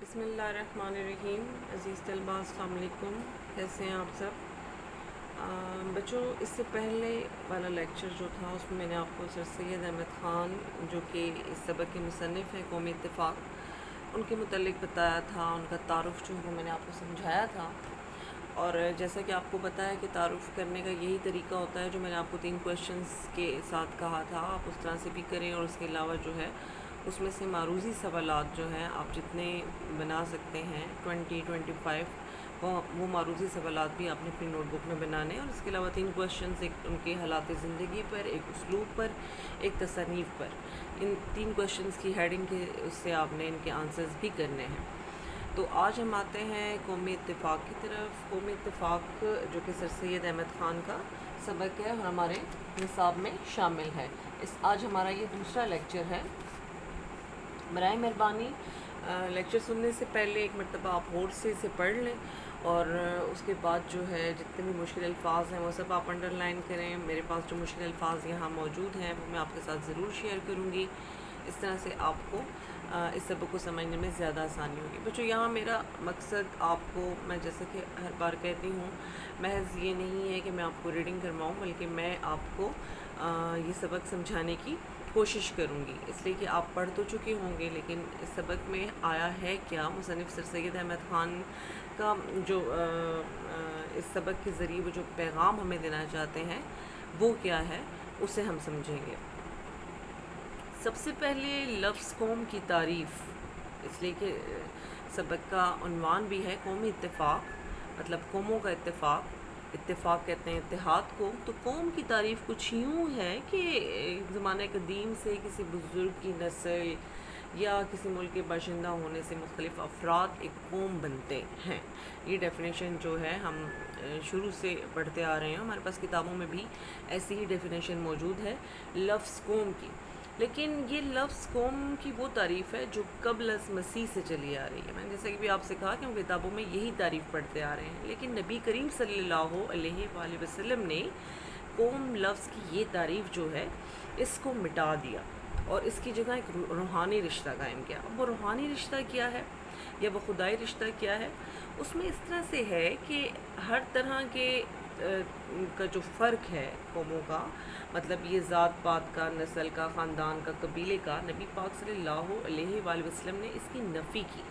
بسم اللہ الرحمن الرحیم۔ عزیز طلباء السلام علیکم، کیسے ہیں آپ سب؟ بچوں، اس سے پہلے والا لیکچر جو تھا اس میں نے آپ کو سر سید احمد خان جو کہ اس سبق کے مصنف ہیں قومی اتفاق، ان کے متعلق بتایا تھا، ان کا تعارف جو ہے وہ میں نے آپ کو سمجھایا تھا۔ اور جیسا کہ آپ کو پتہ ہے کہ تعارف کرنے کا یہی طریقہ ہوتا ہے جو میں نے آپ کو 3 کویشچنز کے ساتھ کہا تھا، آپ اس طرح سے بھی کریں، اور اس کے علاوہ جو ہے اس میں سے معروضی سوالات جو ہیں آپ جتنے بنا سکتے ہیں 25 وہ معروضی سوالات بھی آپ نے اپنی نوٹ بک میں بنانے ہیں، اور اس کے علاوہ 3 کویشچنز، ایک ان کے حالات زندگی پر، ایک اسلوب پر، ایک تصانیف پر۔ ان 3 کویشچنز کی ہیڈنگ کے اس سے آپ نے ان کے آنسرز بھی کرنے ہیں۔ تو آج ہم آتے ہیں قومی اتفاق کی طرف۔ قومی اتفاق جو کہ سر سید احمد خان کا سبق ہے اور ہمارے نصاب میں شامل ہے۔ آج ہمارا یہ دوسرا لیکچر ہے۔ برائے مہربانی لیکچر سننے سے پہلے ایک مرتبہ آپ غور سے اسے پڑھ لیں، اور اس کے بعد جو ہے جتنے بھی مشکل الفاظ ہیں وہ سب آپ انڈر لائن کریں۔ میرے پاس جو مشکل الفاظ یہاں موجود ہیں وہ میں آپ کے ساتھ ضرور شیئر کروں گی، اس طرح سے آپ کو اس سبق کو سمجھنے میں زیادہ آسانی ہوگی۔ بچوں، یہاں میرا مقصد آپ کو، میں جیسے کہ ہر بار کہتی ہوں، محض یہ نہیں ہے کہ میں آپ کو ریڈنگ کرواؤں، بلکہ میں آپ کو یہ سبق سمجھانے کی کوشش کروں گی، اس لیے کہ آپ پڑھ تو چکے ہوں گے، لیکن اس سبق میں آیا ہے کیا، مصنف سر سید احمد خان کا جو اس سبق کے ذریعے وہ جو پیغام ہمیں دینا چاہتے ہیں وہ کیا ہے، اسے ہم سمجھیں گے۔ سب سے پہلے لفظ قوم کی تعریف، اس لیے کہ سبق کا عنوان بھی ہے قومی اتفاق، مطلب قوموں کا اتفاق، اتفاق کہتے ہیں اتحاد کو۔ تو قوم کی تعریف کچھ یوں ہے کہ زمانہ قدیم سے کسی بزرگ کی نسل یا کسی ملک کے باشندہ ہونے سے مختلف افراد ایک قوم بنتے ہیں۔ یہ ڈیفینیشن جو ہے ہم شروع سے پڑھتے آ رہے ہیں، ہمارے پاس کتابوں میں بھی ایسی ہی ڈیفینیشن موجود ہے لفظ قوم کی۔ لیکن یہ لفظ قوم کی وہ تعریف ہے جو قبل از مسیح سے چلی آ رہی ہے۔ میں نے جیسا کہ بھی آپ سے کہا کہ ہم کتابوں میں یہی تعریف پڑھتے آ رہے ہیں، لیکن نبی کریم صلی اللہ علیہ وآلہ وسلم نے قوم لفظ کی یہ تعریف جو ہے اس کو مٹا دیا اور اس کی جگہ ایک روحانی رشتہ قائم کیا۔ اب وہ روحانی رشتہ کیا ہے یا وہ خدائی رشتہ کیا ہے؟ اس میں اس طرح سے ہے کہ ہر طرح کے کا جو فرق ہے قوموں کا، مطلب یہ ذات پات کا، نسل کا، خاندان کا، قبیلے کا، نبی پاک صلی اللہ علیہ وآلہ وسلم نے اس کی نفی کی۔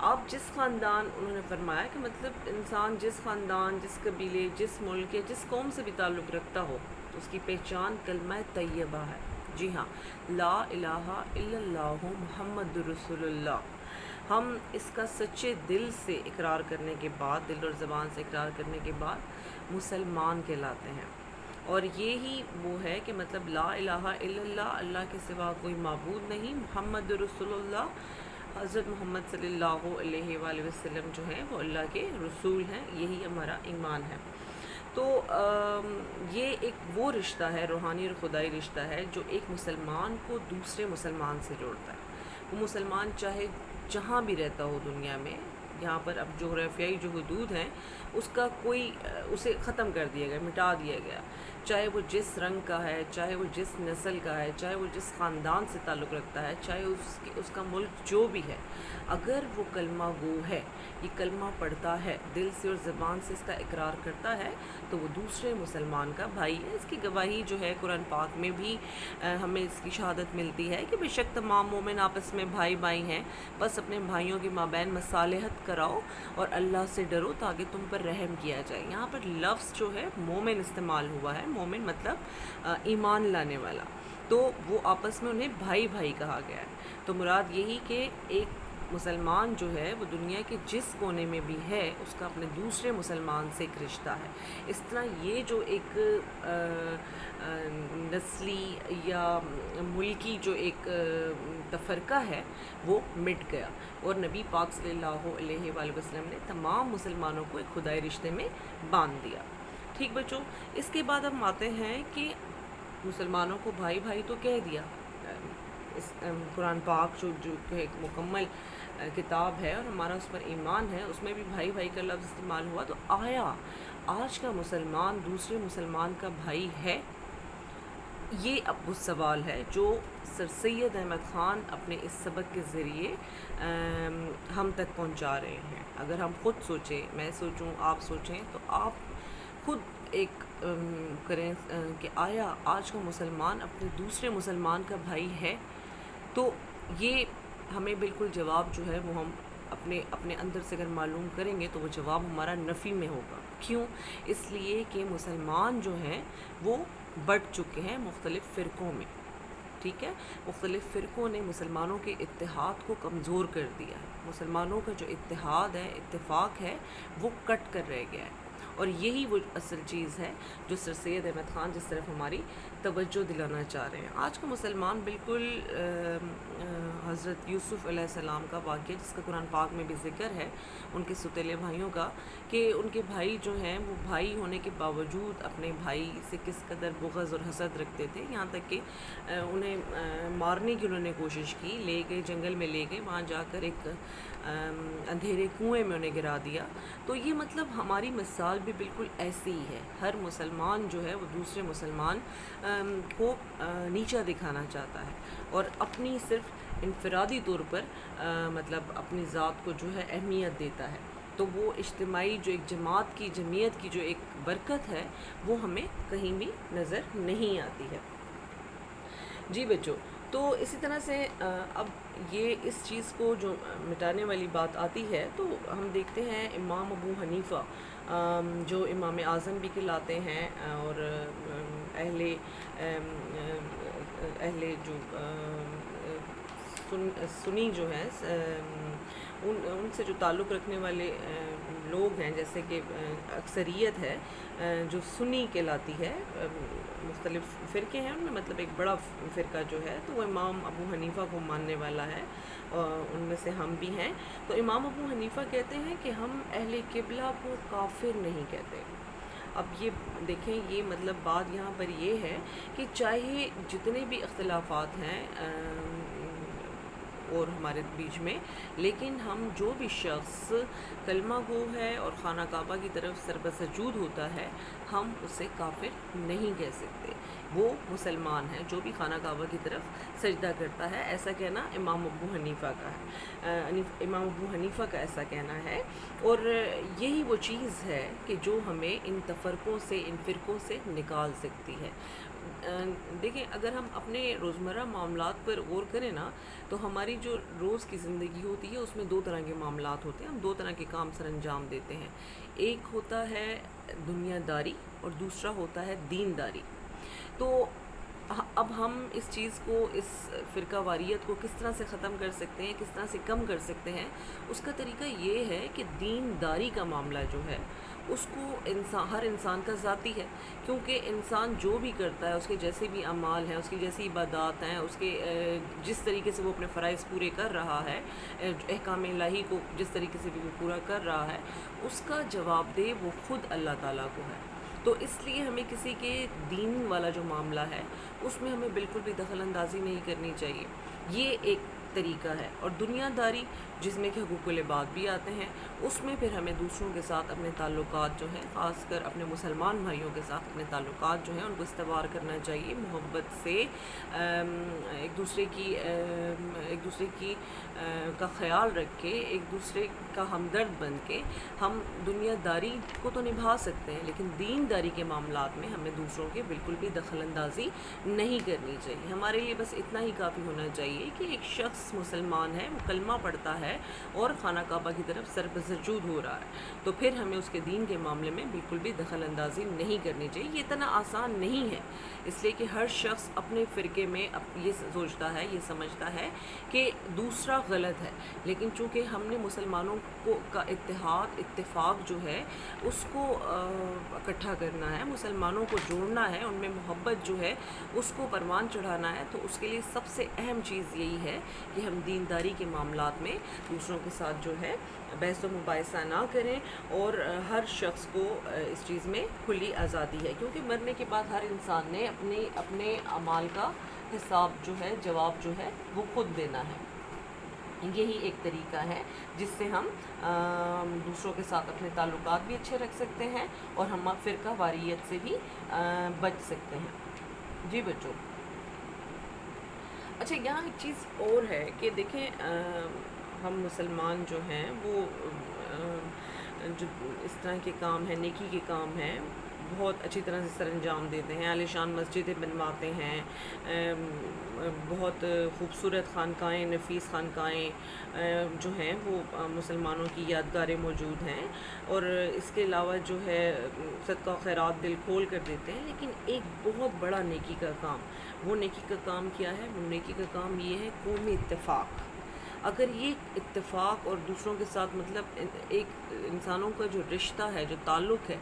آپ جس خاندان، انہوں نے فرمایا کہ مطلب انسان جس خاندان، جس قبیلے، جس ملک یا جس قوم سے بھی تعلق رکھتا ہو، اس کی پہچان کلمہ طیبہ ہے۔ جی ہاں، لا الہ الا اللہ محمد رسول اللہ۔ ہم اس کا سچے دل سے اقرار کرنے کے بعد، دل اور زبان سے اقرار کرنے کے بعد مسلمان کہلاتے ہیں۔ اور یہی وہ ہے کہ مطلب لا الہ الا اللہ، اللہ کے سوا کوئی معبود نہیں، محمد رسول اللہ، حضرت محمد صلی اللہ علیہ وآلہ وسلم جو ہیں وہ اللہ کے رسول ہیں، یہی ہمارا ایمان ہے۔ تو یہ ایک وہ رشتہ ہے، روحانی اور خدائی رشتہ ہے، جو ایک مسلمان کو دوسرے مسلمان سے جوڑتا ہے۔ وہ مسلمان چاہے جہاں بھی رہتا ہو دنیا میں، یہاں پر اب جغرافیائی جو حدود ہیں اس کا کوئی اسے ختم کر دیا گیا، مٹا دیا گیا، چاہے وہ جس رنگ کا ہے، چاہے وہ جس نسل کا ہے، چاہے وہ جس خاندان سے تعلق رکھتا ہے، چاہے اس کا ملک جو بھی ہے، اگر وہ کلمہ گو ہے، یہ کلمہ پڑھتا ہے، دل سے اور زبان سے اس کا اقرار کرتا ہے، تو وہ دوسرے مسلمان کا بھائی ہے۔ اس کی گواہی جو ہے قرآن پاک میں بھی ہمیں اس کی شہادت ملتی ہے کہ بے شک تمام مومن آپس میں بھائی بھائی ہیں، بس اپنے بھائیوں کے مابین مصالحت کراؤ اور اللہ سے ڈرو تاکہ تم پر رحم کیا جائے۔ یہاں پر لفظ جو ہے مومن استعمال ہوا ہے، مومن مطلب ایمان لانے والا، تو وہ آپس میں انہیں بھائی بھائی کہا گیا ہے۔ تو مراد یہی کہ ایک مسلمان جو ہے وہ دنیا کے جس کونے میں بھی ہے، اس کا اپنے دوسرے مسلمان سے ایک رشتہ ہے۔ اس طرح یہ جو ایک نسلی یا ملکی جو ایک تفرقہ ہے وہ مٹ گیا، اور نبی پاک صلی اللہ علیہ وآلہ وسلم نے تمام مسلمانوں کو ایک خدائی رشتے میں باندھ دیا۔ ٹھیک بچوں، اس کے بعد ہم آتے ہیں کہ مسلمانوں کو بھائی بھائی تو کہہ دیا، اس قرآن پاک جو کہ ایک مکمل کتاب ہے اور ہمارا اس پر ایمان ہے، اس میں بھی بھائی بھائی کا لفظ استعمال ہوا، تو آیا آج کا مسلمان دوسرے مسلمان کا بھائی ہے؟ یہ اب وہ سوال ہے جو سر سید احمد خان اپنے اس سبق کے ذریعے ہم تک پہنچا رہے ہیں۔ اگر ہم خود سوچیں، میں سوچوں، آپ سوچیں، تو آپ خود ایک کریں کہ آیا آج کا مسلمان اپنے دوسرے مسلمان کا بھائی ہے؟ تو یہ ہمیں بالکل جواب جو ہے وہ ہم اپنے اندر سے اگر معلوم کریں گے تو وہ جواب ہمارا نفی میں ہوگا۔ کیوں؟ اس لیے کہ مسلمان جو ہیں وہ بٹ چکے ہیں مختلف فرقوں میں، ٹھیک ہے؟ مختلف فرقوں نے مسلمانوں کے اتحاد کو کمزور کر دیا ہے، مسلمانوں کا جو اتحاد ہے، اتفاق ہے، وہ کٹ کر رہ گیا ہے، اور یہی وہ اصل چیز ہے جو سر سید احمد خان جس طرف ہماری توجہ دلانا چاہ رہے ہیں۔ آج کا مسلمان بالکل حضرت یوسف علیہ السلام کا واقعہ جس کا قرآن پاک میں بھی ذکر ہے، ان کے ستیلے بھائیوں کا، کہ ان کے بھائی جو ہیں وہ بھائی ہونے کے باوجود اپنے بھائی سے کس قدر بغض اور حسد رکھتے تھے، یہاں تک کہ انہیں مارنے کی انہوں نے کوشش کی، لے گئے جنگل میں، لے گئے وہاں جا کر ایک اندھیرے کنویں میں انہیں گرا دیا۔ تو یہ مطلب ہماری مثال بھی بالکل ایسی ہی ہے، ہر مسلمان جو ہے وہ دوسرے مسلمان کو نیچا دکھانا چاہتا ہے، اور اپنی صرف انفرادی طور پر مطلب اپنی ذات کو جو ہے اہمیت دیتا ہے۔ تو وہ اجتماعی جو ایک جماعت کی، جمعیت کی جو ایک برکت ہے، وہ ہمیں کہیں بھی نظر نہیں آتی ہے۔ جی بچوں، تو اسی طرح سے اب یہ اس چیز کو جو مٹانے والی بات آتی ہے، تو ہم دیکھتے ہیں امام ابو حنیفہ جو امام اعظم بھی کہلاتے ہیں، اور اہل جو سنی جو ہیں، ان سے جو تعلق رکھنے والے لوگ ہیں، جیسے کہ اکثریت ہے جو سنی کہلاتی ہے، مختلف فرقے ہیں ان میں، مطلب ایک بڑا فرقہ جو ہے تو وہ امام ابو حنیفہ کو ماننے والا ہے، ان میں سے ہم بھی ہیں۔ تو امام ابو حنیفہ کہتے ہیں کہ ہم اہل قبلہ کو کافر نہیں کہتے۔ اب یہ دیکھیں، یہ مطلب بات یہاں پر یہ ہے کہ چاہے جتنے بھی اختلافات ہیں اور ہمارے بیچ میں، لیکن ہم جو بھی شخص کلمہ گو ہے اور خانہ کعبہ کی طرف سر بسجود ہوتا ہے، ہم اسے کافر نہیں کہہ سکتے، وہ مسلمان ہے جو بھی خانہ کعبہ کی طرف سجدہ کرتا ہے۔ ایسا کہنا امام ابو حنیفہ کا ہے، امام ابو حنیفہ کا ایسا کہنا ہے، اور یہی وہ چیز ہے کہ جو ہمیں ان تفرقوں سے، ان فرقوں سے نکال سکتی ہے۔ دیکھیں، اگر ہم اپنے روزمرہ معاملات پر غور کریں نا، تو ہماری جو روز کی زندگی ہوتی ہے اس میں دو طرح کے معاملات ہوتے ہیں، ہم دو طرح کے کام سر انجام دیتے ہیں۔ ایک ہوتا ہے دنیا داری اور دوسرا ہوتا ہے دین داری۔ تو اب ہم اس چیز کو، اس فرقہ واریت کو کس طرح سے ختم کر سکتے ہیں، کس طرح سے کم کر سکتے ہیں؟ اس کا طریقہ یہ ہے کہ دین داری کا معاملہ جو ہے اس کو ہر انسان کا ذاتی ہے، کیونکہ انسان جو بھی کرتا ہے، اس کے جیسے بھی اعمال ہیں، اس کی جیسی عبادات ہیں، اس کے جس طریقے سے وہ اپنے فرائض پورے کر رہا ہے، احکام الہی کو جس طریقے سے بھی وہ پورا کر رہا ہے، اس کا جواب دہ وہ خود اللہ تعالیٰ کو ہے۔ تو اس لیے ہمیں کسی کے دین والا جو معاملہ ہے اس میں ہمیں بالکل بھی دخل اندازی نہیں کرنی چاہیے، یہ ایک طریقہ ہے۔ اور دنیا داری جس میں کہ حقوق العباد بھی آتے ہیں، اس میں پھر ہمیں دوسروں کے ساتھ اپنے تعلقات جو ہیں، خاص کر اپنے مسلمان بھائیوں کے ساتھ اپنے تعلقات جو ہیں ان کو استوار کرنا چاہیے، محبت سے ایک دوسرے کی کا خیال رکھ کے، ایک دوسرے کا ہمدرد بن کے ہم دنیا داری کو تو نبھا سکتے ہیں، لیکن دین داری کے معاملات میں ہمیں دوسروں کے بالکل بھی دخل اندازی نہیں کرنی چاہیے۔ ہمارے لیے بس اتنا ہی کافی ہونا چاہیے کہ ایک شخص مسلمان ہے، وہ کلمہ پڑھتا ہے اور خانہ کعبہ کی طرف سر بسجود ہو رہا ہے، تو پھر ہمیں اس کے دین کے معاملے میں بالکل بھی دخل اندازی نہیں کرنی چاہیے۔ یہ اتنا آسان نہیں ہے، اس لیے کہ ہر شخص اپنے فرقے میں یہ سوچتا ہے، یہ سمجھتا ہے کہ دوسرا غلط ہے، لیکن چونکہ ہم نے مسلمانوں کا اتحاد، اتفاق جو ہے اس کو اکٹھا کرنا ہے، مسلمانوں کو جوڑنا ہے، ان میں محبت جو ہے اس کو پروان چڑھانا ہے، تو اس کے لیے سب سے اہم چیز یہی ہے کہ ہم دینداری کے معاملات میں دوسروں کے ساتھ جو ہے بحث و مباحثہ نہ کریں، اور ہر شخص کو اس چیز میں کھلی آزادی ہے، کیونکہ مرنے کے بعد ہر انسان نے اپنے اعمال کا حساب جو ہے، جواب جو ہے وہ خود دینا ہے۔ یہی ایک طریقہ ہے جس سے ہم دوسروں کے ساتھ اپنے تعلقات بھی اچھے رکھ سکتے ہیں، اور ہم فرقہ واریت سے بھی بچ سکتے ہیں۔ جی بچوں، اچھا یہاں ایک چیز اور ہے کہ دیکھیں ہم مسلمان جو ہیں وہ جو اس طرح کے کام ہیں، نیکی کے کام ہیں، بہت اچھی طرح سے سر انجام دیتے ہیں، عالیشان مسجدیں بنواتے ہیں، بہت خوبصورت خانقاہیں، نفیس خانقاہیں جو ہیں وہ مسلمانوں کی یادگاریں موجود ہیں، اور اس کے علاوہ جو ہے صدقہ و خیرات دل کھول کر دیتے ہیں۔ لیکن ایک بہت بڑا نیکی کا کام، وہ نیکی کا کام کیا ہے؟ وہ نیکی کا کام یہ ہے قومی اتفاق۔ اگر یہ اتفاق اور دوسروں کے ساتھ مطلب ایک انسانوں کا جو رشتہ ہے، جو تعلق ہے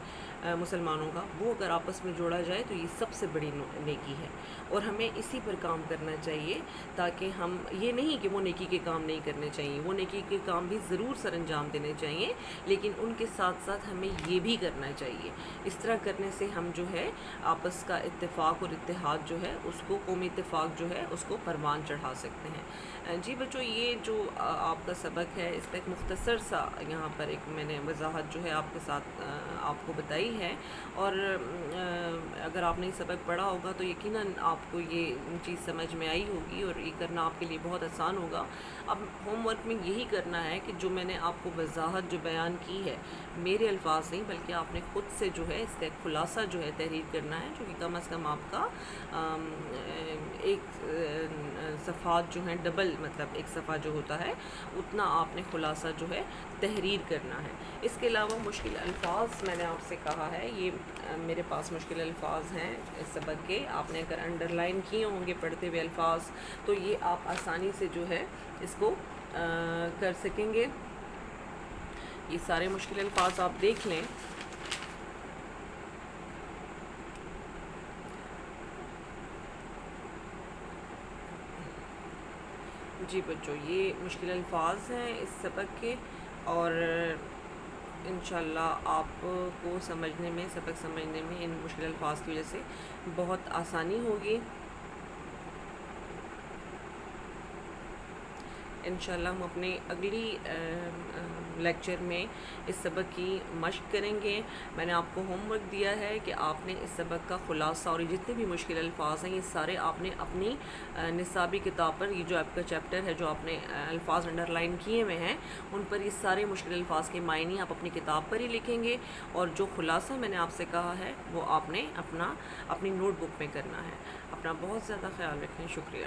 مسلمانوں کا، وہ اگر آپس میں جوڑا جائے تو یہ سب سے بڑی نیکی ہے، اور ہمیں اسی پر کام کرنا چاہیے، تاکہ ہم یہ نہیں کہ وہ نیکی کے کام نہیں کرنے چاہیے، وہ نیکی کے کام بھی ضرور سر انجام دینے چاہیے، لیکن ان کے ساتھ ساتھ ہمیں یہ بھی کرنا چاہیے۔ اس طرح کرنے سے ہم جو ہے آپس کا اتفاق اور اتحاد جو ہے اس کو، قومی اتفاق جو ہے اس کو پروان چڑھا سکتے ہیں۔ جی بچوں، یہ جو آپ کا سبق ہے، اس کا ایک مختصر سا یہاں پر ایک میں نے وضاحت جو ہے آپ کے ساتھ آپ کو بتائی ہے، اور اگر آپ نے یہ سبق پڑھا ہوگا تو یقیناً آپ کو یہ چیز سمجھ میں آئی ہوگی، اور یہ کرنا آپ کے لیے بہت آسان ہوگا۔ اب ہوم ورک میں یہی کرنا ہے کہ جو میں نے آپ کو وضاحت جو بیان کی ہے، میرے الفاظ نہیں بلکہ آپ نے خود سے جو ہے اس کا ایک خلاصہ جو ہے تحریر کرنا ہے، جو کہ کم از کم آپ کا ایک صفحات جو ہیں ڈبل، مطلب ایک صفحہ جو ہوتا ہے اتنا آپ نے خلاصہ جو ہے تحریر کرنا ہے۔ اس کے علاوہ مشکل الفاظ میں نے آپ سے کہا ہے، یہ میرے پاس مشکل الفاظ ہیں اس سبق کے، آپ نے اگر انڈر لائن کیے ہوں گے پڑھتے ہوئے الفاظ تو یہ آپ آسانی سے جو ہے اس کو کر سکیں گے۔ یہ سارے مشکل الفاظ آپ دیکھ لیں۔ جی بچوں، یہ مشکل الفاظ ہیں اس سبق کے، اور انشاءاللہ آپ کو سمجھنے میں، سبق سمجھنے میں ان مشکل الفاظ کی وجہ سے بہت آسانی ہوگی۔ انشاءاللہ ہم اپنے اگلی لیکچر میں اس سبق کی مشق کریں گے۔ میں نے آپ کو ہوم ورک دیا ہے کہ آپ نے اس سبق کا خلاصہ، اور یہ جتنے بھی مشکل الفاظ ہیں یہ سارے آپ نے اپنی نصابی کتاب پر، یہ جو آپ کا چیپٹر ہے جو آپ نے الفاظ انڈر لائن کیے ہوئے ہیں ان پر یہ سارے مشکل الفاظ کے معنی آپ اپنی کتاب پر ہی لکھیں گے، اور جو خلاصہ میں نے آپ سے کہا ہے وہ آپ نے اپنی نوٹ بک میں کرنا ہے۔ اپنا بہت زیادہ خیال رکھیں۔ شکریہ۔